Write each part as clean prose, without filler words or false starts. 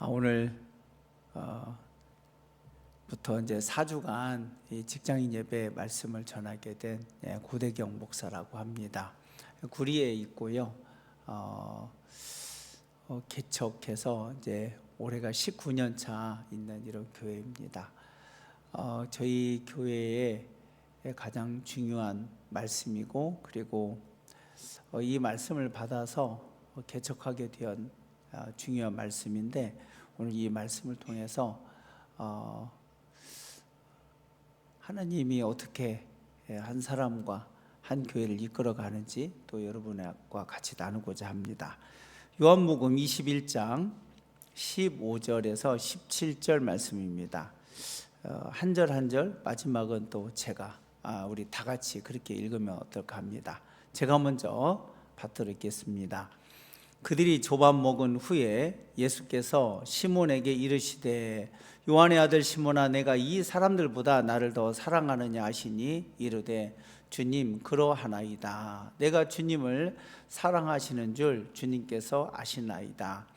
오늘 부터 이제 4주간 이 직장인 예배 말씀을 전하게 된 고대경 목사라고 합니다. 구리에 있고요. 개척해서 이제 올해가 19년 차 있는 이런 교회입니다. 저희 교회의 가장 중요한 말씀이고, 그리고 이 말씀을 받아서 개척하게 된 중요한 말씀인데, 오늘 이 말씀을 통해서 하나님이 어떻게 한 사람과 한 교회를 이끌어 가는지 또 여러분과 같이 나누고자 합니다. 요한복음 21장 15절에서 17절 말씀입니다. 한 절 한 절, 마지막은 또 제가 우리 다 같이 그렇게 읽으면 어떨까 합니다. 제가 먼저 받들어 읽겠습니다. 그들이 조밥 먹은 후에 예수께서 시몬에게 이르시되 요한의 아들 시몬아, 내가 이 사람들보다 나를 더 사랑하느냐 하시니 이르되 주님, 그러하나이다. 내가 주님을 사랑하시는 줄 주님께서 아시나이다.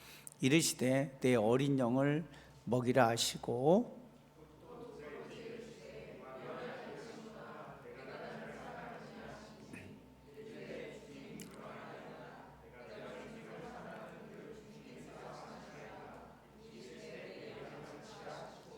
이르시되 내 어린 영을 먹이라 하시고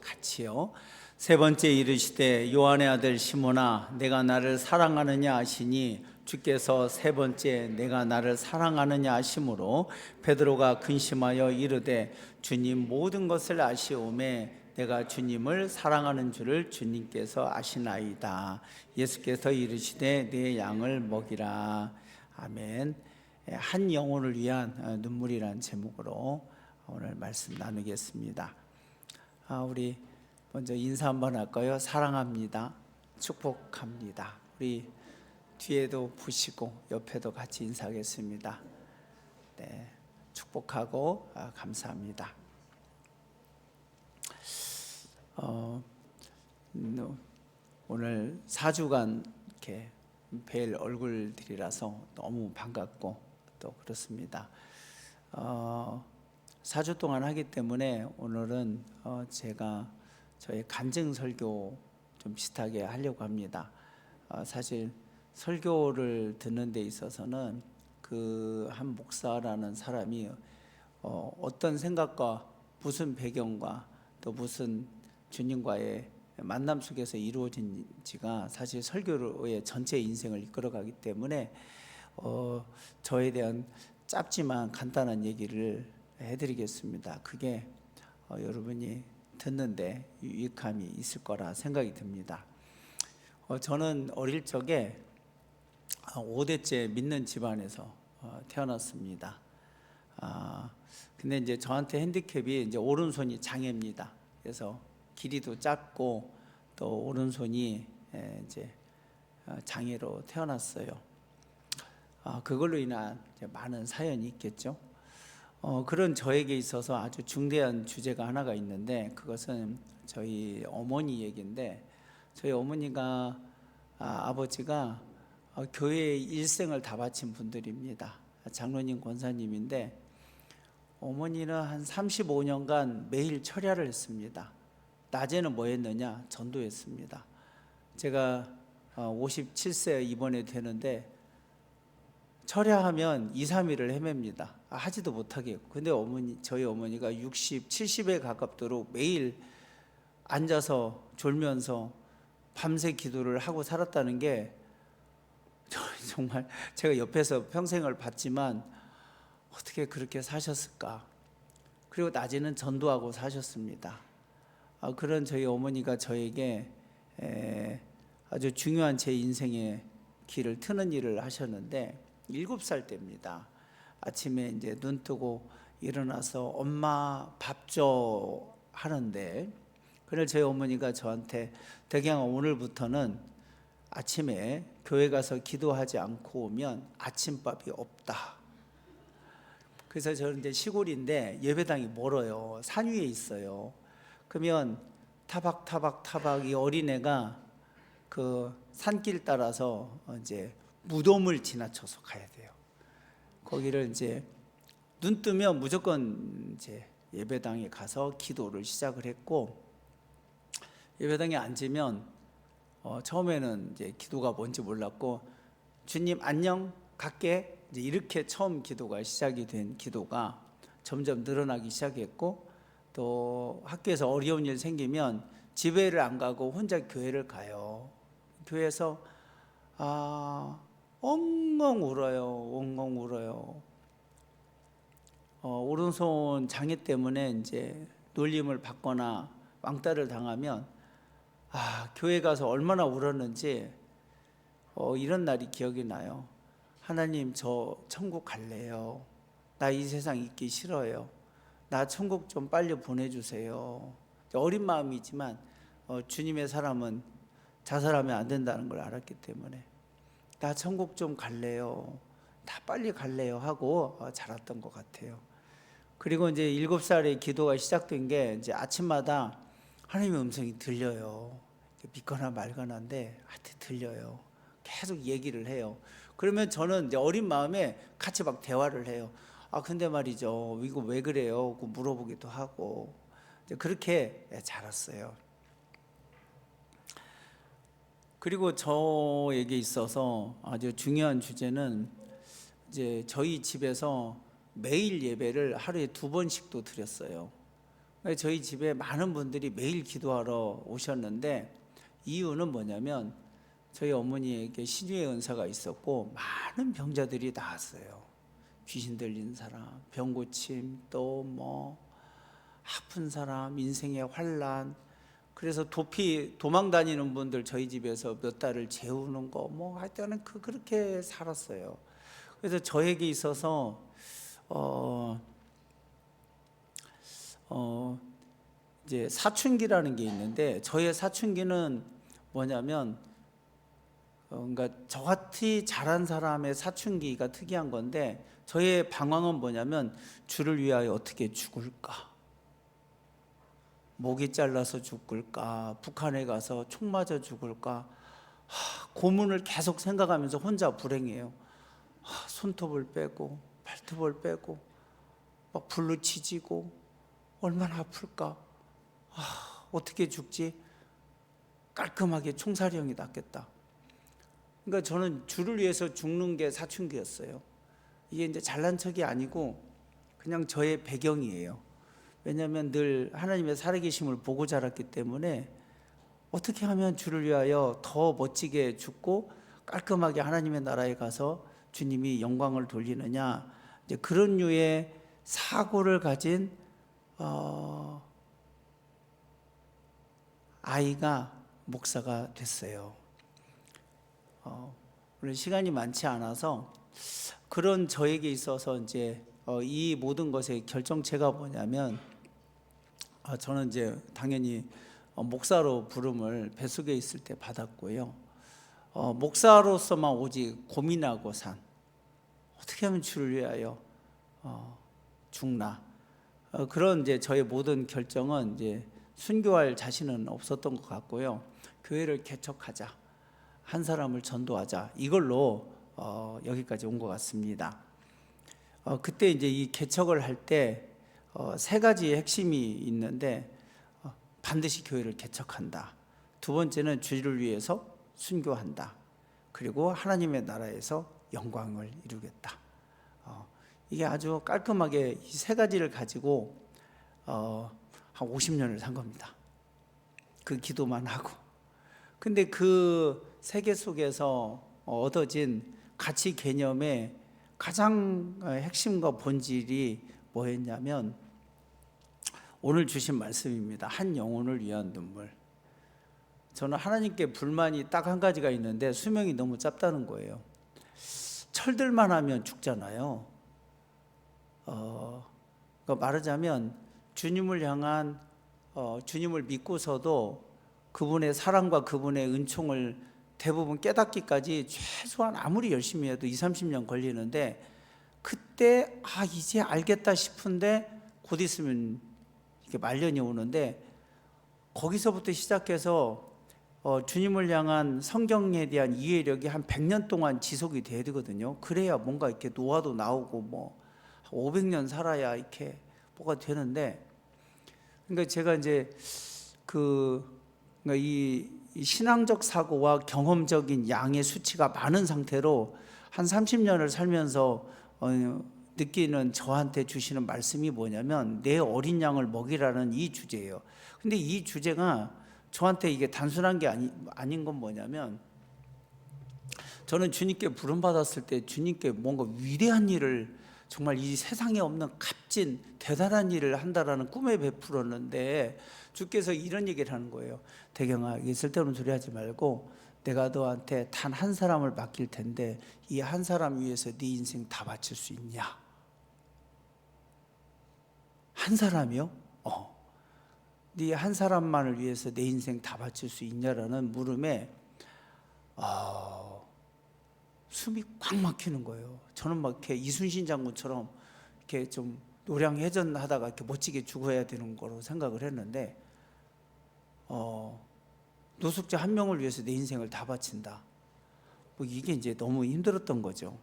같이요. 세 번째 이르시되 요한의 아들 시몬아, 내가 나를 사랑하느냐 하시니 주께서 세 번째 내가 나를 사랑하느냐 하심으로 베드로가 근심하여 이르되 주님, 모든 것을 아시오매 내가 주님을 사랑하는 줄을 주님께서 아시나이다. 예수께서 이르시되 내 양을 먹이라. 아멘. 한 영혼을 위한 눈물이라는 제목으로 오늘 말씀 나누겠습니다. 우리 먼저 인사 한번 할까요? 사랑합니다. 축복합니다. 우리 뒤에도 보시고 옆에도 같이 인사하겠습니다. 네, 축복하고 감사합니다. 오늘 4주간 이렇게 뵐 얼굴들이라서 너무 반갑고 또 그렇습니다. 4주 동안 하기 때문에 오늘은 제가 저의 간증 설교 좀 비슷하게 하려고 합니다. 사실 설교를 듣는 데 있어서는 그 한 목사라는 사람이 어떤 생각과 무슨 배경과 또 무슨 주님과의 만남 속에서 이루어진지가 사실 설교의 전체 인생을 이끌어가기 때문에 저에 대한 짧지만 간단한 얘기를 해드리겠습니다. 그게 여러분이 듣는데 유익함이 있을 거라 생각이 듭니다. 저는 어릴 적에 5대째 믿는 집안에서 태어났습니다. 근데 이제 저한테 핸디캡이 이제 오른손이 장애입니다. 그래서 길이도 짧고 또 오른손이 이제 장애로 태어났어요. 그걸로 인한 많은 사연이 있겠죠. 그런 저에게 있어서 아주 중대한 주제가 하나가 있는데, 그것은 저희 어머니 얘기인데, 저희 어머니가 아버지가 교회의 일생을 다 바친 분들입니다. 장로님, 권사님인데 어머니는 한 35년간 매일 철야를 했습니다. 낮에는 뭐 했느냐? 전도했습니다. 제가 57세 이번에 되는데 철야하면 2, 3일을 헤맵니다. 하지도 못하겠고. 근데 저희 어머니가 60, 70에 가깝도록 매일 앉아서 졸면서 밤새 기도를 하고 살았다는 게 정말 제가 옆에서 평생을 봤지만 어떻게 그렇게 사셨을까. 그리고 낮에는 전도하고 사셨습니다. 그런 저희 어머니가 저에게 아주 중요한 제 인생의 길을 트는 일을 하셨는데, 7살 때입니다. 아침에 이제 눈 뜨고 일어나서 엄마 밥 줘 하는데, 그날 저희 어머니가 저한테 덕양아, 오늘부터는 아침에 교회 가서 기도하지 않고 오면 아침밥이 없다. 그래서 저는 이제 시골인데 예배당이 멀어요. 산 위에 있어요. 그러면 타박 이 어린애가 그 산길 따라서 이제 무덤을 지나쳐서 가야 돼요. 거기를 이제 눈 뜨면 무조건 이제 예배당에 가서 기도를 시작을 했고, 예배당에 앉으면 처음에는 이제 기도가 뭔지 몰랐고, 주님 안녕 갈게, 이제 이렇게 처음 기도가 시작이 된 기도가 점점 늘어나기 시작했고, 또 학교에서 어려운 일 생기면 집회를 안 가고 혼자 교회를 가요. 교회에서 엉엉 울어요. 엉엉 울어요. 오른손 장애 때문에 이제 놀림을 받거나 왕따를 당하면 교회 가서 얼마나 울었는지 이런 날이 기억이 나요. 하나님, 저 천국 갈래요. 나 이 세상 있기 싫어요. 나 천국 좀 빨리 보내주세요. 어린 마음이지만 주님의 사람은 자살하면 안 된다는 걸 알았기 때문에 나 천국 좀 갈래요. 나 빨리 갈래요 하고 자랐던 것 같아요. 그리고 이제 7살에 기도가 시작된 게 이제 아침마다 하나님의 음성이 들려요. 믿거나 말거나인데 하여튼 들려요. 계속 얘기를 해요. 그러면 저는 이제 어린 마음에 같이 막 대화를 해요. 근데 말이죠, 이거 왜 그래요? 물어보기도 하고. 이제 그렇게 자랐어요. 그리고 저에게 있어서 아주 중요한 주제는 이제 저희 집에서 매일 예배를 하루에 2번씩도 드렸어요. 저희 집에 많은 분들이 매일 기도하러 오셨는데, 이유는 뭐냐면 저희 어머니에게 신유의 은사가 있었고 많은 병자들이 나왔어요. 귀신 들린 사람, 병 고침, 또 뭐 아픈 사람, 인생의 환난. 그래서 도망 다니는 분들 저희 집에서 몇 달을 재우는 거 뭐 하여튼 그렇게 살았어요. 그래서 저에게 있어서 이제 사춘기라는 게 있는데, 저의 사춘기는 뭐냐면 그러니까 저같이 자란 사람의 사춘기가 특이한 건데, 저의 방황은 뭐냐면 주를 위하여 어떻게 죽을까, 목이 잘라서 죽을까, 북한에 가서 총 맞아 죽을까, 고문을 계속 생각하면서 혼자 불행해요. 손톱을 빼고 발톱을 빼고 막 불로 치지고 얼마나 아플까, 어떻게 죽지, 깔끔하게 총살형이 낫겠다. 그러니까 저는 주를 위해서 죽는 게 사춘기였어요. 이게 이제 잘난 척이 아니고 그냥 저의 배경이에요. 왜냐하면 늘 하나님의 살아계심을 보고 자랐기 때문에 어떻게 하면 주를 위하여 더 멋지게 죽고 깔끔하게 하나님의 나라에 가서 주님이 영광을 돌리느냐, 이제 그런 류의 사고를 가진 아이가 목사가 됐어요. 물론 시간이 많지 않아서 그런 저에게 있어서 이제 이 모든 것의 결정체가 뭐냐면, 저는 이제 당연히 목사로 부름을 뱃속에 있을 때 받았고요. 목사로서만 오직 고민하고 산, 어떻게 하면 주를 위하여 죽나, 그런 이제 저의 모든 결정은 이제 순교할 자신은 없었던 것 같고요. 교회를 개척하자, 한 사람을 전도하자, 이걸로 여기까지 온 것 같습니다. 그때 이제 이 개척을 할 때 3가지의 핵심이 있는데, 반드시 교회를 개척한다, 2번째는 주를 위해서 순교한다, 그리고 하나님의 나라에서 영광을 이루겠다. 이게 아주 깔끔하게 이 3가지를 가지고 한 50년을 산 겁니다. 그 기도만 하고. 근데 그 세계 속에서 얻어진 가치 개념의 가장 핵심과 본질이 뭐였냐면, 오늘 주신 말씀입니다. 한 영혼을 위한 눈물. 저는 하나님께 불만이 딱 한 가지가 있는데, 수명이 너무 짧다는 거예요. 철들만 하면 죽잖아요. 그러니까 말하자면 주님을 향한 주님을 믿고서도 그분의 사랑과 그분의 은총을 대부분 깨닫기까지 최소한 아무리 열심히 해도 20-30년 걸리는데, 그때 이제 알겠다 싶은데 곧 있으면 이렇게 말년이 오는데, 거기서부터 시작해서 주님을 향한 성경에 대한 이해력이 한 100년 동안 지속이 돼야 되거든요. 그래야 뭔가 이렇게 노화도 나오고 뭐 500년 살아야 이렇게 뭐가 되는데, 그러니까 제가 이제 그러니까 이 신앙적 사고와 경험적인 양의 수치가 많은 상태로 한 30년을 살면서 느끼는 저한테 주시는 말씀이 뭐냐면 내 어린 양을 먹이라는 이 주제예요. 근데 이 주제가 저한테 이게 단순한 게 아닌 건 뭐냐면, 저는 주님께 부름받았을 때 주님께 뭔가 위대한 일을, 정말 이 세상에 없는 값진 대단한 일을 한다라는 꿈에 베풀었는데, 주께서 이런 얘기를 하는 거예요. 대경아, 이게 쓸데없는 소리 하지 말고 내가 너한테 단 한 사람을 맡길 텐데 이 한 사람 위해서 네 인생 다 바칠 수 있냐? 한 사람이요? 네 한 사람만을 위해서 내 인생 다 바칠 수 있냐라는 물음에 숨이 꽉 막히는 거예요. 저는 막 이렇게 이순신 장군처럼 이렇게 좀 노량해전하다가 이렇게 멋지게 죽어야 되는 거로 생각을 했는데, 노숙자 한 명을 위해서 내 인생을 다 바친다. 뭐 이게 이제 너무 힘들었던 거죠.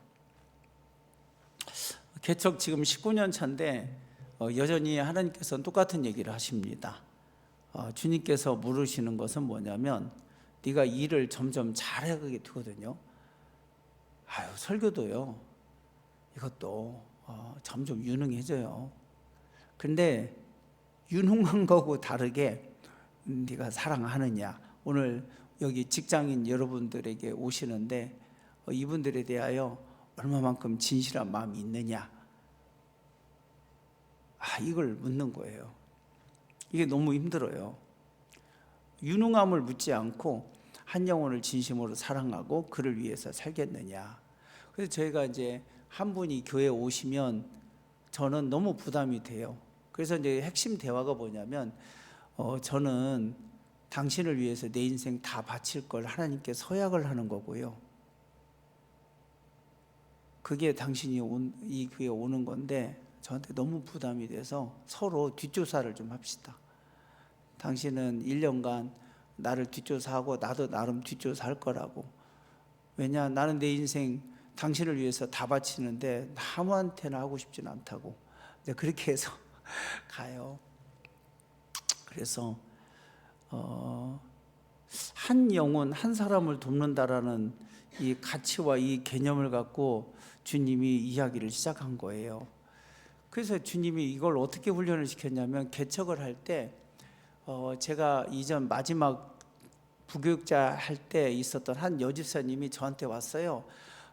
개척 지금 19년 차인데 여전히 하나님께서는 똑같은 얘기를 하십니다. 주님께서 물으시는 것은 뭐냐면, 네가 일을 점점 잘하게 되거든요. 설교도요, 이것도 점점 유능해져요. 근데 유능한 거고 다르게 네가 사랑하느냐. 오늘 여기 직장인 여러분들에게 오시는데 이분들에 대하여 얼마만큼 진실한 마음이 있느냐, 이걸 묻는 거예요. 이게 너무 힘들어요. 유능함을 묻지 않고 한 영혼을 진심으로 사랑하고 그를 위해서 살겠느냐. 그래서 저희가 이제 한 분이 교회에 오시면 저는 너무 부담이 돼요. 그래서 이제 핵심 대화가 뭐냐면, 저는 당신을 위해서 내 인생 다 바칠 걸 하나님께 서약을 하는 거고요. 그게 당신이 이 교회에 오는 건데 저한테 너무 부담이 돼서 서로 뒷조사를 좀 합시다. 당신은 1년간 나를 뒷조사하고 나도 나름 뒷조사할 거라고. 왜냐, 나는 내 인생 당신을 위해서 다 바치는데 아무한테나 하고 싶진 않다고. 그렇게 해서 가요. 그래서 한 영혼 한 사람을 돕는다라는 이 가치와 이 개념을 갖고 주님이 이야기를 시작한 거예요. 그래서 주님이 이걸 어떻게 훈련을 시켰냐면, 개척을 할 때 제가 이전 마지막 부교육자 할 때 있었던 한 여집사님이 저한테 왔어요.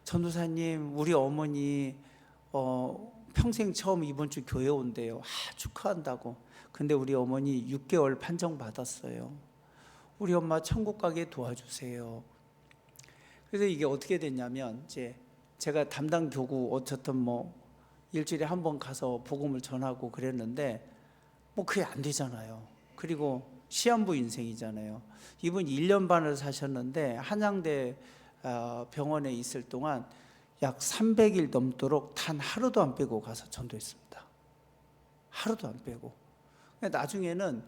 전도사님, 우리 어머니 평생 처음 이번 주 교회 온대요. 축하한다고. 근데 우리 어머니 6개월 판정 받았어요. 우리 엄마 천국 가게 도와주세요. 그래서 이게 어떻게 됐냐면, 이제 제가 담당 교구 어쨌든 뭐 일주일에 한 번 가서 복음을 전하고 그랬는데 그게 안 되잖아요. 그리고 시한부 인생이잖아요. 이분이 1년 반을 사셨는데 한양대 병원에 있을 동안 약 300일 넘도록 단 하루도 안 빼고 가서 전도했습니다. 하루도 안 빼고. 나중에는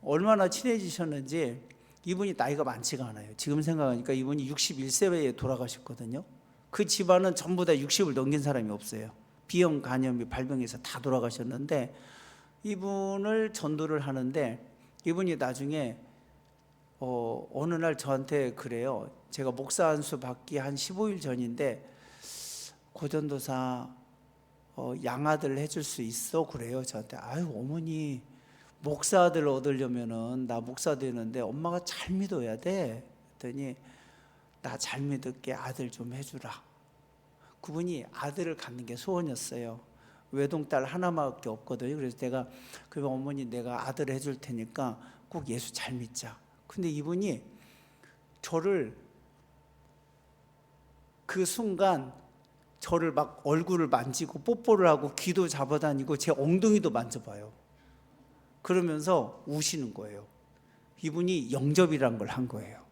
얼마나 친해지셨는지, 이분이 나이가 많지가 않아요. 지금 생각하니까 이분이 61세에 돌아가셨거든요. 그 집안은 전부 다 60을 넘긴 사람이 없어요. 비형, 간염이 발병해서 다 돌아가셨는데, 이분을 전도를 하는데 이분이 나중에 어느 날 저한테 그래요. 제가 목사 안수 받기 한 15일 전인데, 고전도사 양아들 해줄 수 있어? 그래요 저한테. 어머니, 목사 아들 얻으려면은 나 목사 되는데 엄마가 잘 믿어야 돼. 그랬더니 나 잘 믿을게, 아들 좀 해주라. 그분이 아들을 갖는 게 소원이었어요. 외동딸 하나밖에 없거든요. 그래서 내가, 그러면 어머니 내가 아들 해줄 테니까 꼭 예수 잘 믿자. 근데 이분이 저를 그 순간 저를 막 얼굴을 만지고 뽀뽀를 하고 귀도 잡아다니고 제 엉덩이도 만져봐요. 그러면서 우시는 거예요. 이분이 영접이란 걸 한 거예요.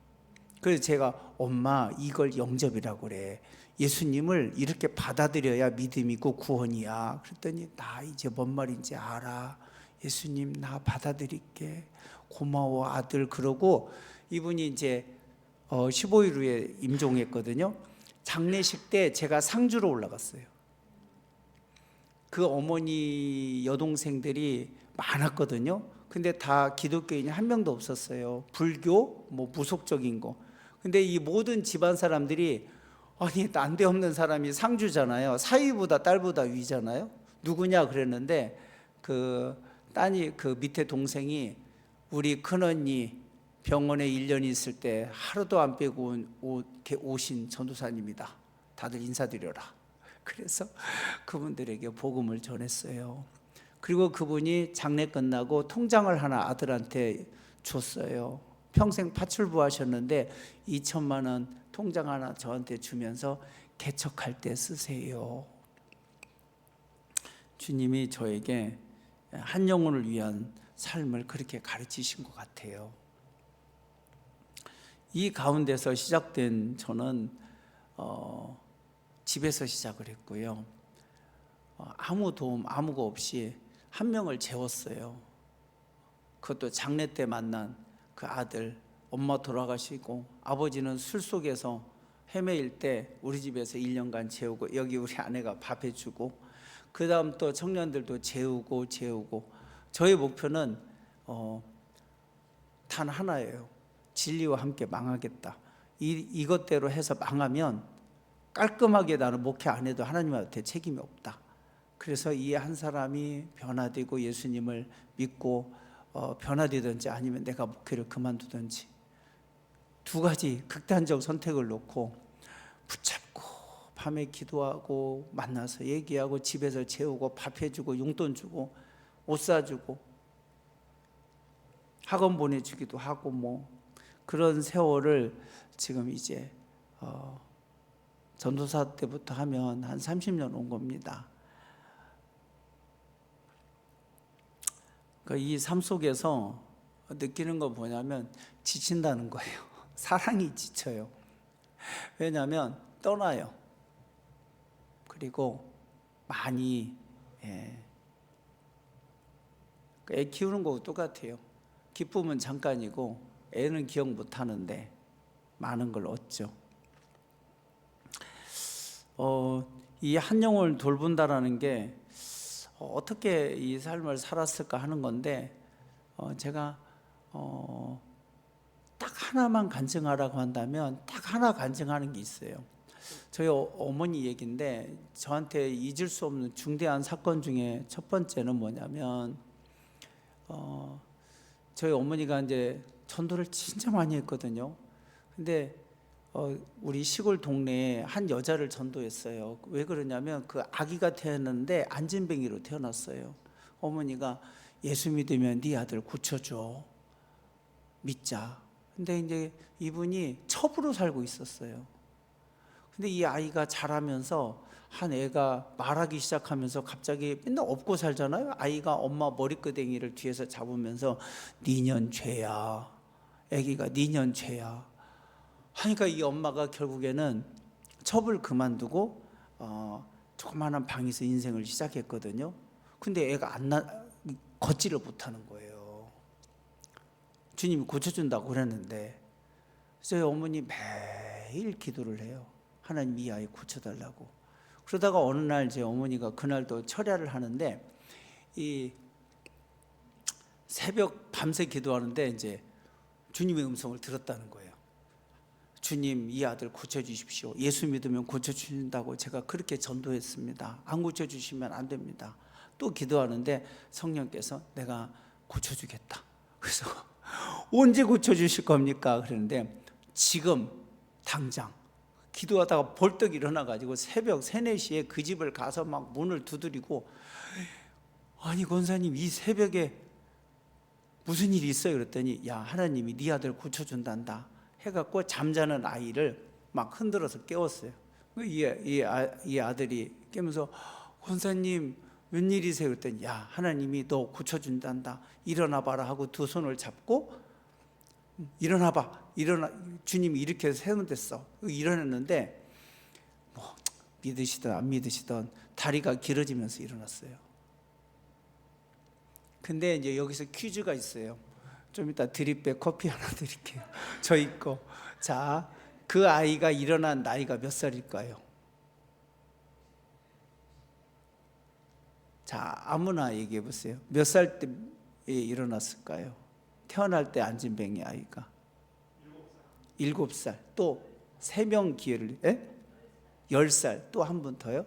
그래서 제가, 엄마 이걸 영접이라고 그래. 예수님을 이렇게 받아들여야 믿음이고 구원이야. 그랬더니 나 이제 뭔 말인지 알아. 예수님 나 받아들일게. 고마워 아들. 그러고 이분이 이제 15일 후에 임종했거든요. 장례식 때 제가 상주로 올라갔어요. 그 어머니 여동생들이 많았거든요. 근데 다 기독교인이 한 명도 없었어요. 불교, 뭐 무속적인 거. 근데 이 모든 집안 사람들이, 아니 난데없는 사람이 상주잖아요. 사위보다 딸보다 위잖아요. 누구냐 그랬는데 그 딸이, 그 밑에 동생이 우리 큰언니 병원에 1년 있을 때 하루도 안 빼고 오신 전도사님이다. 다들 인사드려라. 그래서 그분들에게 복음을 전했어요. 그리고 그분이 장례 끝나고 통장을 하나 아들한테 줬어요. 평생 파출부 하셨는데 2천만 원 통장 하나 저한테 주면서 개척할 때 쓰세요. 주님이 저에게 한 영혼을 위한 삶을 그렇게 가르치신 것 같아요. 이 가운데서 시작된 저는 집에서 시작을 했고요. 아무 도움 아무거 없이 한 명을 재웠어요. 그것도 장례 때 만난 그 아들. 엄마 돌아가시고 아버지는 술 속에서 헤매일 때 우리 집에서 1년간 재우고, 여기 우리 아내가 밥 해주고, 그 다음 또 청년들도 재우고. 저의 목표는 단 하나예요. 진리와 함께 망하겠다. 이것대로 해서 망하면 깔끔하게 나는 목회 안 해도 하나님한테 책임이 없다. 그래서 이 한 사람이 변화되고 예수님을 믿고 변화되든지 아니면 내가 목회를 그만두든지, 두 가지 극단적 선택을 놓고 붙잡고 밤에 기도하고 만나서 얘기하고 집에서 재우고 밥 해주고 용돈 주고 옷 사주고 학원 보내주기도 하고 뭐 그런 세월을 지금 이제 전도사 때부터 하면 한 30년 온 겁니다. 이 삶 속에서 느끼는 거 뭐냐면 지친다는 거예요. 사랑이 지쳐요. 왜냐하면 떠나요. 그리고 많이 애 키우는 거하고 똑같아요. 기쁨은 잠깐이고 애는 기억 못 하는데 많은 걸 얻죠. 이 한 영혼을 돌본다라는 게 어떻게 이 삶을 살았을까 하는 건데, 제가 딱 하나만 간증하라고 한다면 딱 하나 간증하는 게 있어요. 저희 어머니 얘기인데, 저한테 잊을 수 없는 중대한 사건 중에 첫 번째는 뭐냐면, 저희 어머니가 이제 전도를 진짜 많이 했거든요. 근데 우리 시골 동네에 한 여자를 전도했어요. 왜 그러냐면 그 아기가 태어났는데 안진뱅이로 태어났어요. 어머니가 예수 믿으면 네 아들 고쳐줘, 믿자. 근데 이제 이분이 첩으로 살고 있었어요. 근데 이 아이가 자라면서 한 애가 말하기 시작하면서 갑자기 맨날 업고 살잖아요. 아이가 엄마 머리끄댕이를 뒤에서 잡으면서 니년 죄야, 애기가 니년 죄야 하니까 이 엄마가 결국에는 첩을 그만두고 조그마한 방에서 인생을 시작했거든요. 근데 애가 걷지를 못하는 거예요. 주님이 고쳐준다고 그랬는데. 저희 어머니 매일 기도를 해요. 하나님 이 아이 고쳐달라고. 그러다가 어느 날 제 어머니가 그날도 철야를 하는데, 이 새벽 밤새 기도하는데 이제 주님의 음성을 들었다는 거예요. 주님 이 아들 고쳐주십시오. 예수 믿으면 고쳐주신다고 제가 그렇게 전도했습니다. 안 고쳐주시면 안 됩니다. 또 기도하는데 성령께서 내가 고쳐주겠다. 그래서 언제 고쳐주실 겁니까? 그러는데 지금 당장. 기도하다가 벌떡 일어나가지고 새벽 3, 4시에 그 집을 가서 막 문을 두드리고, 아니 권사님 이 새벽에 무슨 일이 있어요? 그랬더니 야 하나님이 네 아들 고쳐준단다 해갖고 잠자는 아이를 막 흔들어서 깨웠어요. 이 아들이 깨면서 권사님 웬일이세요? 그랬더니 야 하나님이 너 고쳐준단다, 일어나봐라 하고 두 손을 잡고 일어나봐, 주님이 이렇게 세우면 됐어. 일어났는데 뭐 믿으시든 안 믿으시든 다리가 길어지면서 일어났어요. 근데 이제 여기서 퀴즈가 있어요. 좀 이따 드립백 커피 하나 드릴게요. 저희 거. 자, 그 아이가 일어난 나이가 몇 살일까요? 자, 아무나 얘기해 보세요. 몇 살 때 일어났을까요? 태어날 때 안진뱅이 아이가 7살. 또 3명 기회를 10살. 또 한 분 더요?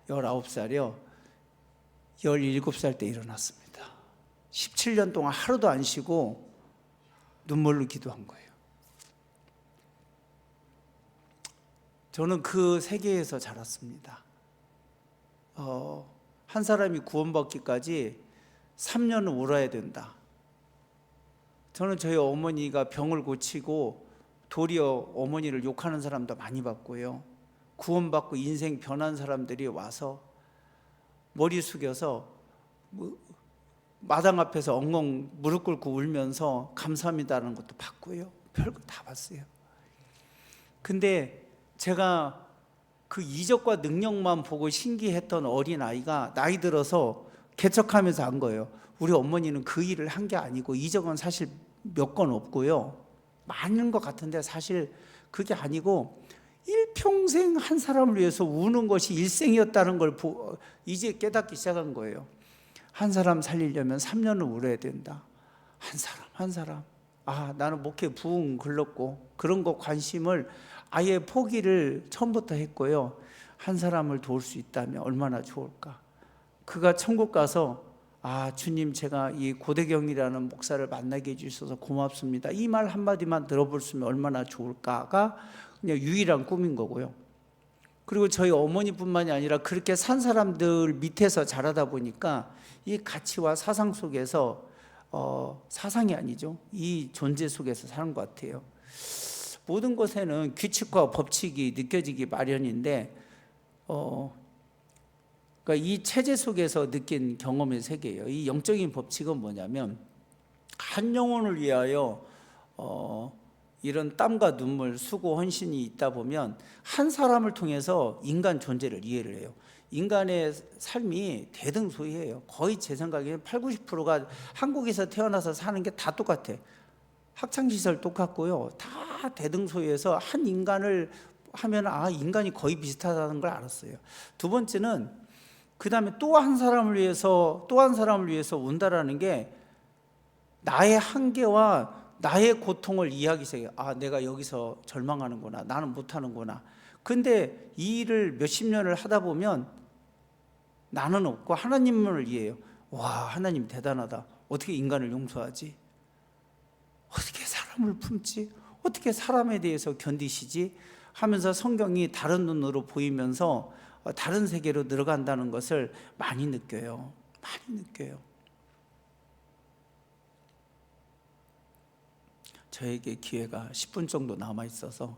19살이요. 17살 때 일어났습니다. 17년 동안 하루도 안 쉬고 눈물로 기도한 거예요. 저는 그 세계에서 자랐습니다. 한 사람이 구원받기까지 3년은 울어야 된다. 저는 저희 어머니가 병을 고치고 도리어 어머니를 욕하는 사람도 많이 봤고요. 구원받고 인생 변한 사람들이 와서 머리 숙여서 마당 앞에서 엉엉 무릎 꿇고 울면서 감사합니다라는 것도 봤고요. 별거 다 봤어요. 근데 제가 그 이적과 능력만 보고 신기했던 어린아이가 나이 들어서 개척하면서 한 거예요. 우리 어머니는 그 일을 한 게 아니고, 이적은 사실 몇 건 없고요. 많은 것 같은데 사실 그게 아니고 일평생 한 사람을 위해서 우는 것이 일생이었다는 걸 이제 깨닫기 시작한 거예요. 한 사람 살리려면 3년을 울어야 된다. 한 사람. 나는 목회 부흥 글렀고 그런 거 관심을 아예 포기를 처음부터 했고요. 한 사람을 도울 수 있다면 얼마나 좋을까. 그가 천국 가서 주님, 제가 이 고대경이라는 목사를 만나게 해주셔서 고맙습니다, 이 말 한마디만 들어볼 수 있으면 얼마나 좋을까가 그냥 유일한 꿈인 거고요. 그리고 저희 어머니뿐만이 아니라 그렇게 산 사람들 밑에서 자라다 보니까 이 가치와 사상 속에서 사상이 아니죠, 이 존재 속에서 사는 것 같아요. 모든 것에는 규칙과 법칙이 느껴지기 마련인데 그러니까 이 체제 속에서 느낀 경험의 세계예요. 이 영적인 법칙은 뭐냐면, 한 영혼을 위하여 이런 땀과 눈물, 수고, 헌신이 있다 보면 한 사람을 통해서 인간 존재를 이해를 해요. 인간의 삶이 대등소이해요. 거의 제 생각에는 80~90%가 한국에서 태어나서 사는 게 다 똑같아. 학창시절 똑같고요. 다 대등소이해서 한 인간을 하면 인간이 거의 비슷하다는 걸 알았어요. 두 번째는 그 다음에 또 한 사람을 위해서 운다라는 게 나의 한계와 나의 고통을 이해하기 시작해요. 내가 여기서 절망하는구나, 나는 못하는구나. 근데 이 일을 몇십 년을 하다 보면 나는 없고 하나님을 이해해요. 하나님 대단하다. 어떻게 인간을 용서하지? 어떻게 사람을 품지? 어떻게 사람에 대해서 견디시지? 하면서 성경이 다른 눈으로 보이면서 다른 세계로 들어간다는 것을 많이 느껴요. 저에게 기회가 10분 정도 남아 있어서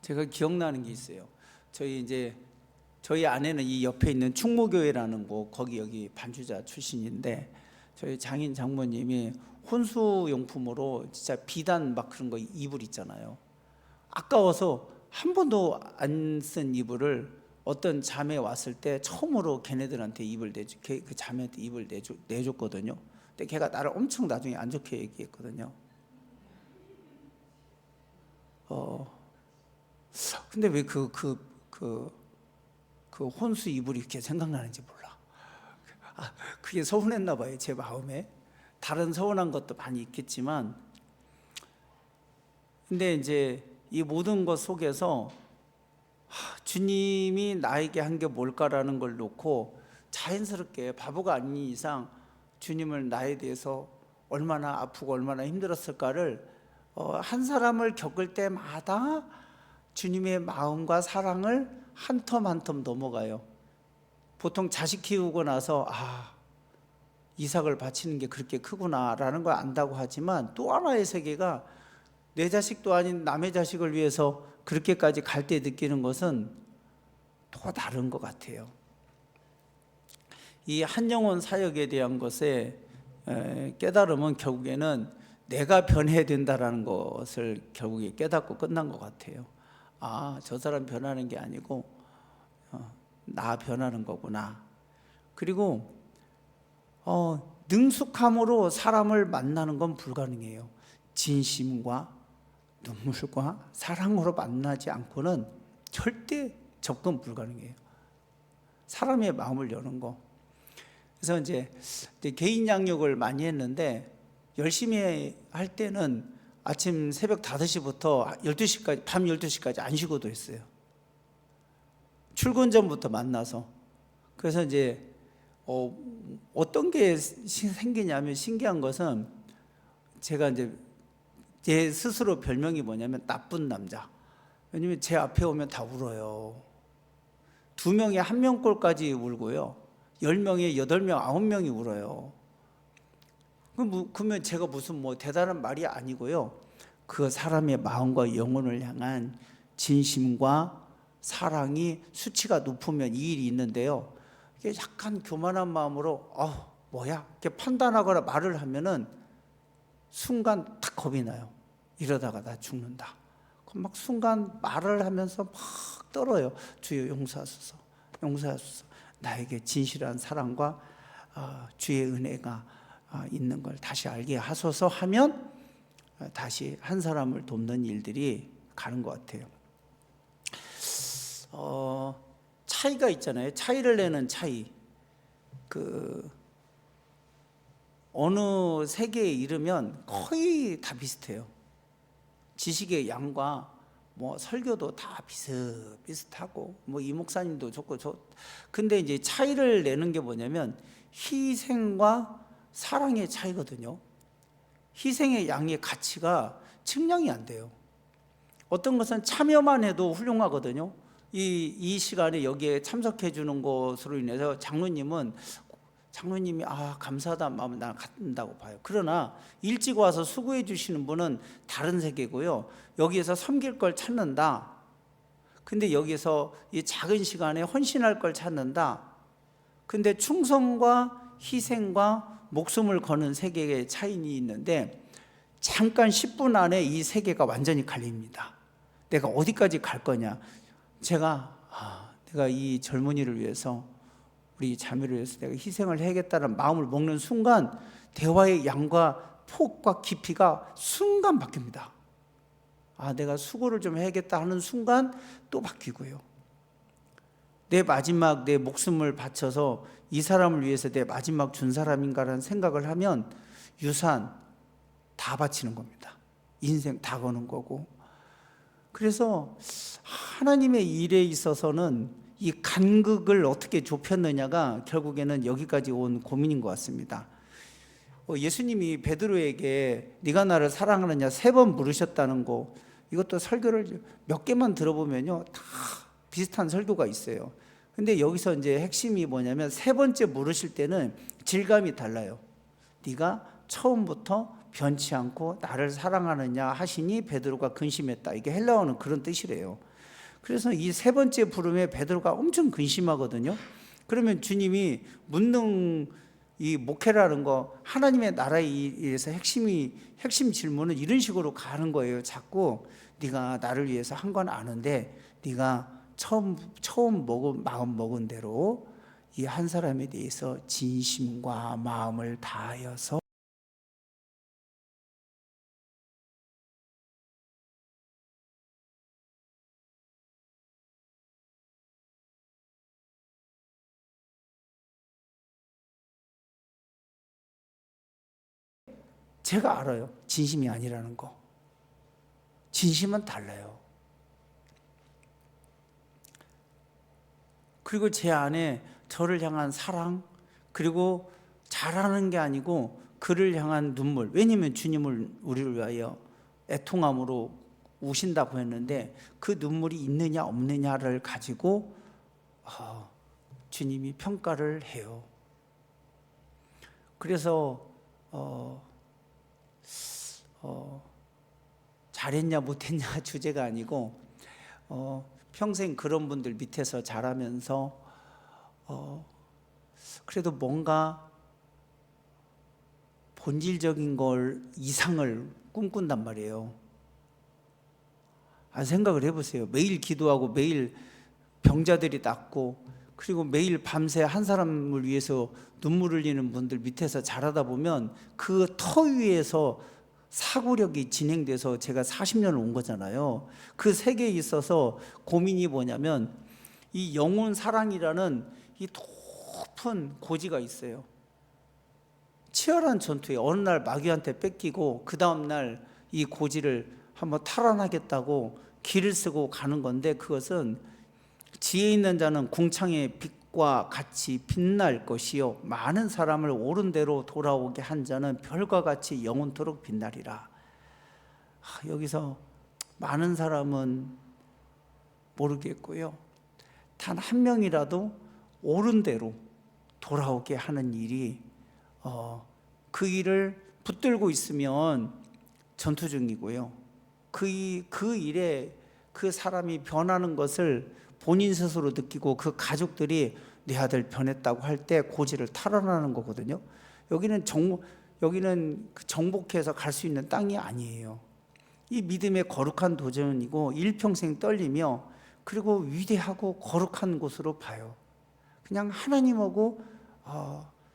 제가 기억나는 게 있어요. 저희 아내는 이 옆에 있는 충무교회라는 곳, 거기 여기 반주자 출신인데, 저희 장인 장모님이 혼수용품으로 진짜 비단 막 그런 거 이불 있잖아요. 아까워서 한 번도 안 쓴 이불을 어떤 자매 왔을 때 처음으로 걔네들한테 그 자매한테 이불 내줬거든요. 근데 걔가 나를 엄청 나중에 안 좋게 얘기했거든요. 근데 왜 그 혼수 이불이 이렇게 생각나는지 몰라. 그게 서운했나 봐요, 제 마음에. 다른 서운한 것도 많이 있겠지만, 근데 이제 이 모든 것 속에서 주님이 나에게 한 게 뭘까라는 걸 놓고 자연스럽게 바보가 아닌 이상 주님을 나에 대해서 얼마나 아프고 얼마나 힘들었을까를 한 사람을 겪을 때마다 주님의 마음과 사랑을 한 텀 한 텀 넘어가요. 보통 자식 키우고 나서 이삭을 바치는 게 그렇게 크구나라는 걸 안다고 하지만, 또 하나의 세계가 내 자식도 아닌 남의 자식을 위해서 그렇게까지 갈 때 느끼는 것은 또 다른 것 같아요. 이 한 영혼 사역에 대한 것에 깨달음은 결국에는 내가 변해야 된다라는 것을 결국에 깨닫고 끝난 것 같아요. 저 사람 변하는 게 아니고 나 변하는 거구나. 그리고 능숙함으로 사람을 만나는 건 불가능해요. 진심과 눈물과 사랑으로 만나지 않고는 절대 접근 불가능해요. 사람의 마음을 여는 거. 그래서 이제 개인 양육을 많이 했는데 열심히 할 때는 아침 새벽 5시부터 12시까지, 밤 12시까지 안 쉬고도 했어요. 출근 전부터 만나서. 그래서 이제 어떤 게 생기냐면, 신기한 것은 제가 이제 제 스스로 별명이 뭐냐면 나쁜 남자. 왜냐면 제 앞에 오면 다 울어요. 2명에 1명 꼴까지 울고요. 10명에 8명, 9명이 울어요. 그러면 제가 무슨 뭐 대단한 말이 아니고요. 그 사람의 마음과 영혼을 향한 진심과 사랑이 수치가 높으면 이 일이 있는데요. 이게 약간 교만한 마음으로 뭐야? 이렇게 판단하거나 말을 하면은 순간 딱 겁이 나요. 이러다가 나 죽는다. 그럼 막 순간 말을 하면서 막 떨어요. 주여 용서하소서, 용서하소서. 나에게 진실한 사랑과 주의 은혜가 있는 걸 다시 알게 하소서 하면 다시 한 사람을 돕는 일들이 가는 것 같아요. 차이가 있잖아요. 차이를 내는 차이. 어느 세계에 이르면 거의 다 비슷해요. 지식의 양과 뭐 설교도 다 비슷하고 뭐 이 목사님도 좋고 근데 이제 차이를 내는 게 뭐냐면 희생과 사랑의 차이거든요. 희생의 양의 가치가 측량이 안 돼요. 어떤 것은 참여만 해도 훌륭하거든요. 이 시간에 여기에 참석해 주는 것으로 인해서 장로님이 감사하다는 마음을 나는 갖는다고 봐요. 그러나 일찍 와서 수고해 주시는 분은 다른 세계고요. 여기에서 섬길 걸 찾는다. 근데 여기서 이 작은 시간에 헌신할 걸 찾는다. 근데 충성과 희생과 목숨을 거는 세계의 차이는 있는데 잠깐 10분 안에 이 세계가 완전히 갈립니다. 내가 어디까지 갈 거냐. 내가 이 젊은이를 위해서, 우리 자매를 위해서 내가 희생을 해야겠다는 마음을 먹는 순간 대화의 양과 폭과 깊이가 순간 바뀝니다. 내가 수고를 좀 해야겠다 하는 순간 또 바뀌고요. 내 목숨을 바쳐서 이 사람을 위해서 내 마지막 준 사람인가라는 생각을 하면 유산 다 바치는 겁니다. 인생 다 거는 거고. 그래서 하나님의 일에 있어서는 이 간극을 어떻게 좁혔느냐가 결국에는 여기까지 온 고민인 것 같습니다. 예수님이 베드로에게 네가 나를 사랑하느냐 3번 물으셨다는 거, 이것도 설교를 몇 개만 들어보면요 다 비슷한 설교가 있어요. 근데 여기서 이제 핵심이 뭐냐면 3번째 물으실 때는 질감이 달라요. 네가 처음부터 변치 않고 나를 사랑하느냐 하시니 베드로가 근심했다. 이게 헬라어는 그런 뜻이래요. 그래서 이 3번째 부름에 베드로가 엄청 근심하거든요. 그러면 주님이 묻는 이 목회라는 거, 하나님의 나라에 의해서 핵심 질문은 이런 식으로 가는 거예요. 자꾸 네가 나를 위해서 한 건 아는데 네가 처음 마음 먹은 대로 이 한 사람에 대해서 진심과 마음을 다하여서 제가 알아요. 진심이 아니라는 거. 진심은 달라요. 그리고 제 안에 저를 향한 사랑, 그리고 잘하는 게 아니고 그를 향한 눈물. 왜냐하면 주님을 우리를 위하여 애통함으로 우신다고 했는데 그 눈물이 있느냐 없느냐를 가지고 주님이 평가를 해요. 그래서 잘했냐 못했냐 주제가 아니고 평생 그런 분들 밑에서 자라면서 그래도 뭔가 본질적인 걸 이상을 꿈꾼단 말이에요. 생각을 해보세요. 매일 기도하고 매일 병자들이 낫고 그리고 매일 밤새 한 사람을 위해서 눈물 흘리는 분들 밑에서 자라다 보면 그 터 위에서 사고력이 진행돼서 제가 40년을 온 거잖아요. 그 세계에 있어서 고민이 뭐냐면 이 영혼 사랑이라는 이 높은 고지가 있어요. 치열한 전투에 어느 날 마귀한테 뺏기고 그 다음 날 이 고지를 한번 탈환하겠다고 길을 쓰고 가는 건데, 그것은 지혜 있는 자는 궁창의 빛과 같이 빛날 것이요 많은 사람을 옳은 대로 돌아오게 한 자는 별과 같이 영원토록 빛나리라. 여기서 많은 사람은 모르겠고요, 단 한 명이라도 옳은 대로 돌아오게 하는 일이 그 일을 붙들고 있으면 전투 중이고요, 그 일에 그 사람이 변하는 것을 본인 스스로 느끼고 그 가족들이 내 아들 변했다고 할 때 고지를 탈환하는 거거든요. 여기는 그 정복해서 갈 수 있는 땅이 아니에요. 이 믿음의 거룩한 도전이고 일평생 떨리며 그리고 위대하고 거룩한 곳으로 봐요. 그냥 하나님하고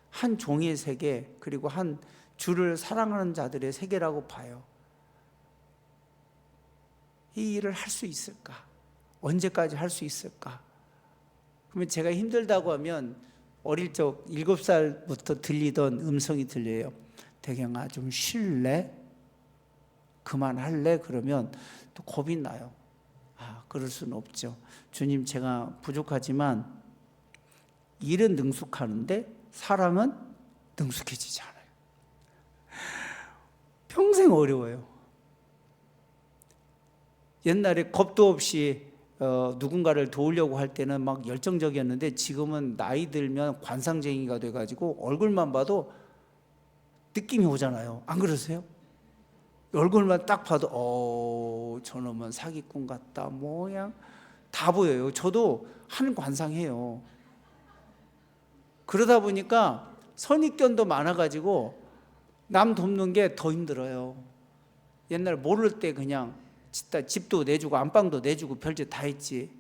한 종의 세계, 그리고 한 주를 사랑하는 자들의 세계라고 봐요. 이 일을 할 수 있을까? 언제까지 할 수 있을까? 그러면 제가 힘들다고 하면 어릴 적 7살부터 들리던 음성이 들려요. 대경아, 좀 쉴래? 그만할래? 그러면 또 겁이 나요. 그럴 수는 없죠. 주님, 제가 부족하지만 일은 능숙하는데 사랑은 능숙해지지 않아요. 평생 어려워요. 옛날에 겁도 없이 누군가를 도우려고 할 때는 막 열정적이었는데, 지금은 나이 들면 관상쟁이가 돼가지고 얼굴만 봐도 느낌이 오잖아요. 안 그러세요? 얼굴만 딱 봐도 저놈은 사기꾼 같다, 모양 다 보여요. 저도 한 관상해요. 그러다 보니까 선입견도 많아가지고 남 돕는 게 더 힘들어요. 옛날 모를 때 그냥 집도 내주고 안방도 내주고 별짓 다 했지.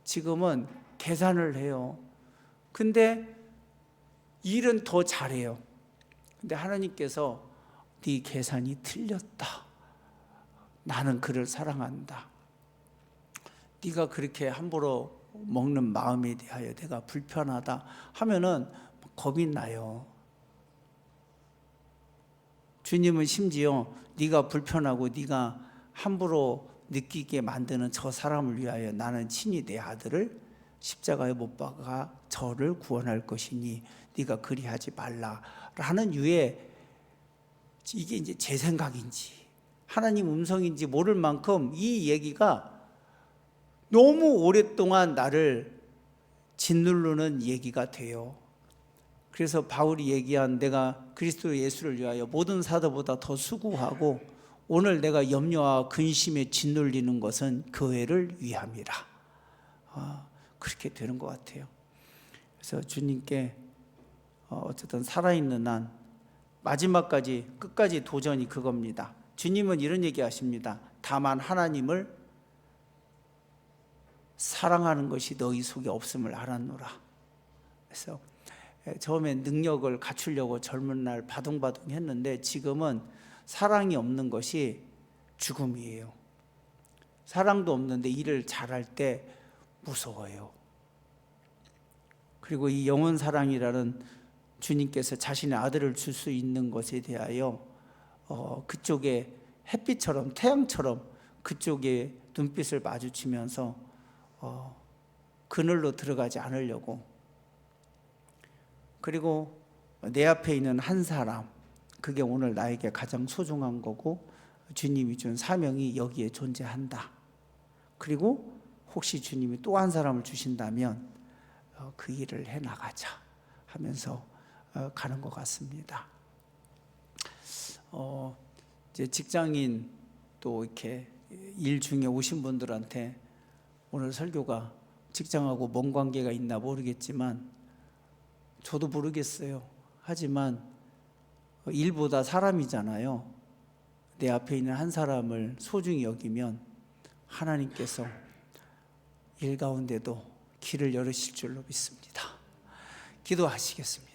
지금은 계산을 해요. 근데 일은 더 잘해요. 근데 하나님께서 네 계산이 틀렸다. 나는 그를 사랑한다. 네가 그렇게 함부로 먹는 마음에 대하여 내가 불편하다 하면은 겁이 나요. 주님은 심지어 네가 불편하고 네가 함부로 느끼게 만드는 저 사람을 위하여 나는 친히 내 아들을 십자가에 못 박아 저를 구원할 것이니 네가 그리하지 말라라는 유의, 이게 이제 제 생각인지 하나님 음성인지 모를 만큼 이 얘기가 너무 오랫동안 나를 짓누르는 얘기가 돼요. 그래서 바울이 얘기한 내가 그리스도 예수를 위하여 모든 사도보다 더 수고하고 오늘 내가 염려와 근심에 짓눌리는 것은 교회를 위함이라. 그렇게 되는 것 같아요. 그래서 주님께 어쨌든 살아있는 한 마지막까지 끝까지 도전이 그겁니다. 주님은 이런 얘기 하십니다. 다만 하나님을 사랑하는 것이 너희 속에 없음을 알았노라. 그래서 처음엔 능력을 갖추려고 젊은 날 바둥바둥 했는데 지금은 사랑이 없는 것이 죽음이에요. 사랑도 없는데 일을 잘할 때 무서워요. 그리고 이 영원 사랑이라는 주님께서 자신의 아들을 줄 수 있는 것에 대하여 그쪽에 햇빛처럼 태양처럼 그쪽에 눈빛을 마주치면서 그늘로 들어가지 않으려고, 그리고 내 앞에 있는 한 사람, 그게 오늘 나에게 가장 소중한 거고 주님이 준 사명이 여기에 존재한다. 그리고 혹시 주님이 또 한 사람을 주신다면 그 일을 해나가자 하면서 가는 것 같습니다. 이제 직장인 또 이렇게 일 중에 오신 분들한테 오늘 설교가 직장하고 뭔 관계가 있나 모르겠지만 저도 모르겠어요. 하지만 일보다 사람이잖아요. 내 앞에 있는 한 사람을 소중히 여기면 하나님께서 일 가운데도 길을 열으실 줄로 믿습니다. 기도하시겠습니다.